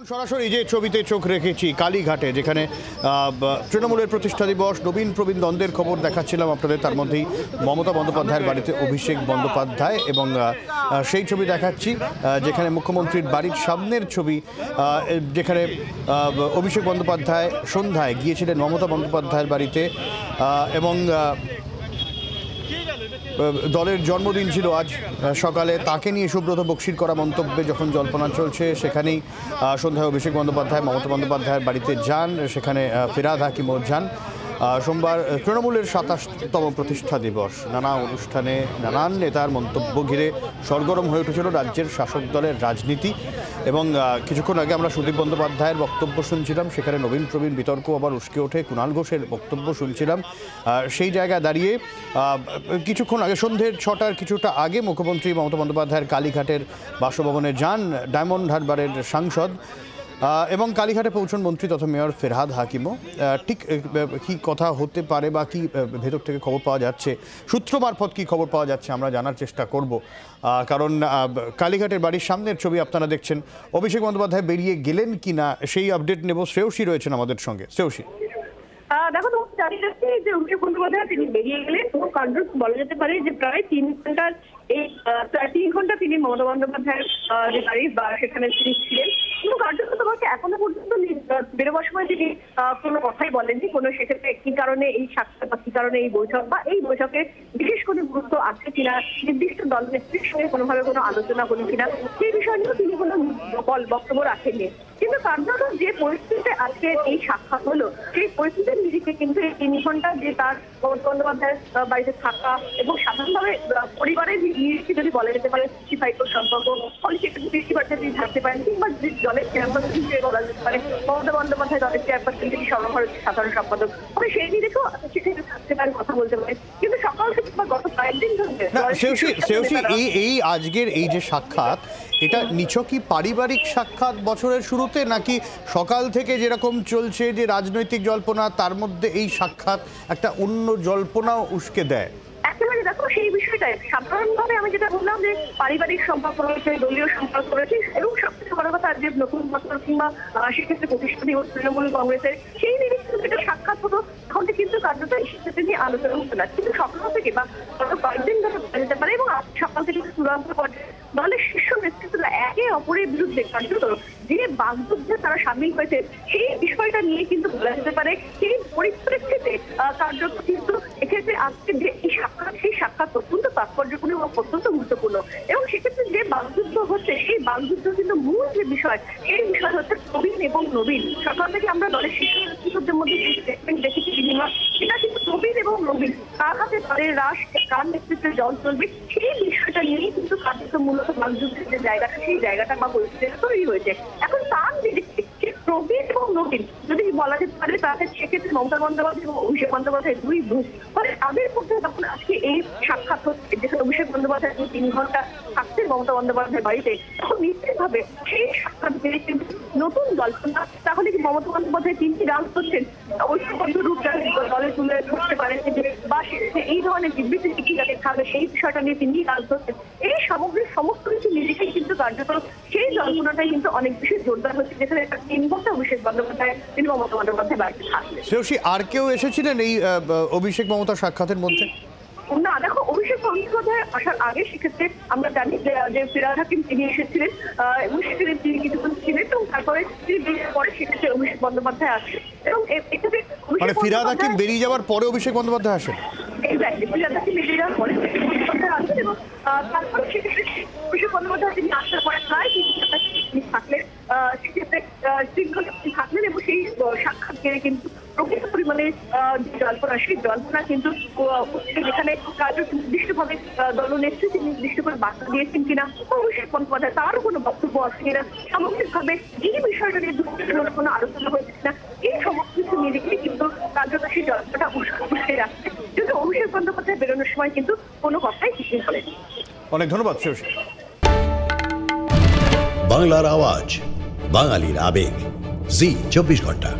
সরাসরি যে ছবিতে চোখ রেখেছি কালীঘাটে, যেখানে তৃণমূলের প্রতিষ্ঠা দিবস, নবীন প্রবীণ দ্বন্দ্বের খবর দেখাচ্ছিলাম আপনাদের। তার মধ্যেই মমতা বন্দ্যোপাধ্যায়ের বাড়িতে অভিষেক বন্দ্যোপাধ্যায়, এবং সেই ছবি দেখাচ্ছি যেখানে মুখ্যমন্ত্রীর বাড়ির সামনের ছবি, যেখানে অভিষেক বন্দ্যোপাধ্যায় সন্ধ্যায় গিয়েছিলেন মমতা বন্দ্যোপাধ্যায়ের বাড়িতে, এবং দলের জন্মদিন ছিল আজ সকালে। তাকে নিয়ে সুব্রত বক্সির করা মন্তব্যে যখন জল্পনা চলছে, সেখানেই সন্ধ্যায় অভিষেক বন্দ্যোপাধ্যায় মমতা বন্দ্যোপাধ্যায়ের বাড়িতে যান, সেখানে ফিরহাদ হাকিমও যান। সোমবার তৃণমূলের ২৭তম প্রতিষ্ঠা দিবস, নানা অনুষ্ঠানে নানান নেতার মন্তব্য ঘিরে সরগরম হয়ে উঠেছিল রাজ্যের শাসক দলের রাজনীতি। এবং কিছুক্ষণ আগে আমরা সুদীপ বন্দ্যোপাধ্যায়ের বক্তব্য শুনছিলাম, সেখানে নবীন প্রবীণ বিতর্ক আবার উস্কে ওঠে, কুণাল ঘোষের বক্তব্য শুনছিলাম। সেই জায়গায় দাঁড়িয়ে কিছুক্ষণ আগে সন্ধ্যের ৬টার কিছুটা আগে মুখ্যমন্ত্রী মমতা বন্দ্যোপাধ্যায়ের কালীঘাটের বাসভবনে যান ডায়মন্ড হারবারের সাংসদ, এবং কালীঘাটে পৌঁছন মন্ত্রী তথা মেয়র ফিরহাদ হাকিমও। ঠিক কি কথা হতে পারে বা কি ভেতর থেকে খবর পাওয়া যাচ্ছে, সূত্র মারফত কী খবর পাওয়া যাচ্ছে আমরা জানার চেষ্টা করব। কারণ কালীঘাটের বাড়ির সামনের ছবি আপনারা দেখছেন। অভিষেক বন্দ্যোপাধ্যায় বেরিয়ে গেলেন কি না সেই আপডেট নেব। শ্রেয়সী রয়েছেন আমাদের সঙ্গে। শ্রেয়সী, দেখো, তোমাকে জানিয়ে যাচ্ছি যে অভিষেক বন্দ্যোপাধ্যায় তিনি বেরিয়ে গেলেন। কোনো কাণ্ড বলা যেতে পারে যে প্রায় ৩ ঘন্টার প্রায় ৩ ঘন্টা তিনি মমতা বন্দ্যোপাধ্যায়ের যে বাড়ি বা সেখানে তিনি ছিলেন। কিন্তু কার্যত তোমাকে এখনো পর্যন্ত বেরোবার সময় তিনি কোনো কথাই বলেননি, কোনো সেক্ষেত্রে কি কারণে এই সাক্ষাৎ বা কি কারণে এই বৈঠক বা এই বৈঠকে বিশেষ কোনো গুরুত্ব আছে কিনা, নির্দিষ্ট দল নেত্রীর সঙ্গে কোনোভাবে কোনো আলোচনা করলেন কিনা, সেই বিষয় নিয়েও তিনি কোনো বক্তব্য রাখেননি। কিন্তু কার্যত যে পরিস্থিতিতে আজকে এই সাক্ষাৎ হলো, সেই পরিস্থিতির নিরিখে কিন্তু এই ৩ ঘন্টা যে তার মমতা বন্দ্যোপাধ্যায়ের বাড়িতে থাকা এবং সাধারণভাবে পরিবারের নিরিখে যদি বলা যেতে পারে 65 সম্পর্ক, ফলে সেক্ষেত্রে বেশিরভাগটা তিনি থাকতে পারেন, কিংবা দলের চেয়ারপারসন হিসেবে বলা যেতে পারে মমতা বন্দ্যোপাধ্যায় দলের চেয়ারপারসন থেকে সর্বভারতীয় সাধারণ সম্পাদক, তবে সেই নিরিখেও সেখানে থাকতে পারেন, কথা বলতে পারে। কিন্তু সকাল থেকে বা গত কয়েকদিন ধরে এই আজকের এই যে সাক্ষাৎ, এটা নিছকই পারিবারিক সাক্ষাৎ বছরের শুরুতে, নাকি সকাল থেকে যেরকম চলছে যে রাজনৈতিক জল্পনা, তার মধ্যে এই সাক্ষাৎ একটা অন্য জল্পনাও উস্কে দেয়? একেবারে দেখো, সেই বিষয়টাই সাধারণভাবে আমি যেটা বললাম যে পারিবারিক সম্পর্ক রয়েছে, দলীয় সম্পর্ক রয়েছে, এবং সবথেকে বড় কথা যে নতুন বছর কিংবা সেক্ষেত্রে প্রতিষ্ঠা দিবস তৃণমূল কংগ্রেসের, সেই নিরিখে যেটা সাক্ষাৎ হতো তখন কিন্তু কার্যত এই সেক্ষেত্রে নিয়ে আলোচনা হতো না। কিন্তু সকাল থেকে বা গত কয়েকদিন ধরে বলা যেতে পারে এবং সকাল থেকে চূড়ান্ত পর্যায়ে দলের শীর্ষ নেতৃত্বরা একে অপরের বিরুদ্ধে কার্যত যে বাগযুদ্ধে তারা সামিল হয়েছে, সেই বিষয়টা নিয়ে কিন্তু বলা যেতে পারে। সেই পরিপ্রেক্ষিতে কার্যত কিন্তু এক্ষেত্রে আজকে যে এই সাক্ষাৎ, সেই সাক্ষাৎ অত্যন্ত তাৎপর্যপূর্ণ এবং অত্যন্ত গুরুত্বপূর্ণ। এবং সেক্ষেত্রে যে বাগযুদ্ধ হচ্ছে, সেই বাগযুদ্ধ কিন্তু মূল যে বিষয়, সেই বিষয় হচ্ছে প্রবীণ এবং নবীন। সকাল থেকে আমরা দলের শীর্ষ নেতৃত্বদের মধ্যে যে স্টেটমেন্ট দেখেছি বিনিময়, সেটা কিন্তু প্রবীণ এবং নবীন, কার হাতে দলের রাশ, কার নেতৃত্বে দল চলবে, সেই বিষয়টা নিয়েই কিন্তু কার্যত মূলত বাগযুদ্ধের যে জায়গাটা, সেই জায়গাটা বা পরিস্থিতিটা তৈরি হয়েছে। এখন তার নিরিখে প্রবীণ এবং নবীন যদি বলা যেতে পারে, তাহলে সেক্ষেত্রে মমতা বন্দ্যোপাধ্যায় এবং অভিষেক বন্দ্যোপাধ্যায় দুই বুঝ, ফলে তাদের মধ্যে যখন আজকে এই সাক্ষাৎ হচ্ছে, যেখানে অভিষেক বন্দ্যোপাধ্যায় ৩ ঘন্টা থাকছে মমতা বন্দ্যোপাধ্যায়ের বাড়িতে, তখন নিশ্চিতভাবে সেই সাক্ষাৎ পেয়ে কিন্তু নতুন জল্পনা। তাহলে কি মমতা বন্দ্যোপাধ্যায় 3টি ডান্স করছেন, ঐক্যবদ্ধ রূপ দলে তুলে ধরতে পারেন, বা এই ধরনের বিবৃতি কি যাতে থাকবে, সেই বিষয়টা নিয়ে তিনি ডান্স করছেন। এই সামগ্রিক সমস্ত কিছু নিরিখে কিন্তু কার্যত সেই জল্পনাটাই কিন্তু অনেক বেশি জোরদার হচ্ছে, যেখানে একটা 3 ঘন্টা অভিষেক বন্দ্যোপাধ্যায় তিনি মমতা বন্দ্যোপাধ্যায় বাড়িতে থাকলেন। শ্রেয়সী, আর কেউ এসেছিলেন এই অভিষেক মমতা সাক্ষাতের মধ্যে? না, দেখো, অভিষেক বন্দ্যোপাধ্যায় আসার আগে সেক্ষেত্রে আমরা জানি যে ফিরহাদ হাকিম তিনি এসেছিলেন এবং সেখানে তিনি কিছুক্ষণ ছিলেন, এবং তারপরে তিনি বেরিয়ে পরে সেক্ষেত্রে অভিষেক বন্দ্যোপাধ্যায় আসেন। এবং এক্ষেত্রে ফিরহাদ হাকিম বেরিয়ে যাওয়ার পরে অভিষেক বন্দ্যোপাধ্যায় আসেন। এক্স্যাক্টলি, ফিরহাদ হাকিম বেরিয়ে যাওয়ার পরে বন্দ্যোপাধ্যায় আসেন, এবং তারপরে সেক্ষেত্রে অভিষেক বন্দ্যোপাধ্যায় তিনি আসার পরে প্রায় তিনি থাকলেন, সেক্ষেত্রে শৃঙ্খলা থাকলেন, এবং সেই সাক্ষাৎ ঘিরে কিন্তু প্রকৃত পরিমাণে জল্পনা, সেই জল্পনা কিন্তু যেখানে কার্য নির্দিষ্টভাবে দলনেত্রী তিনি নির্দিষ্ট করে বার্তা দিয়েছেন কিনা, অভিষেক বন্দ্যোপাধ্যায় তারও কোনো বক্তব্য আছে কিনা, সামগ্রিকভাবে এই বিষয়টা নিয়ে কোনো আলোচনা হয়েছে কিনা, এই সমস্ত কিছু নিরিখে কিন্তু কার্যত সেই জল্পনাটা উস্কে যাচ্ছে। কিন্তু অভিষেক বন্দ্যোপাধ্যায় বেরোনোর সময় কিন্তু কোনো কথাই কিছুই বলেনি। অনেক ধন্যবাদ শ্রেয়সী। বাংলার আওয়াজ, বাঙালির আবেগ, জি 24 ঘন্টা।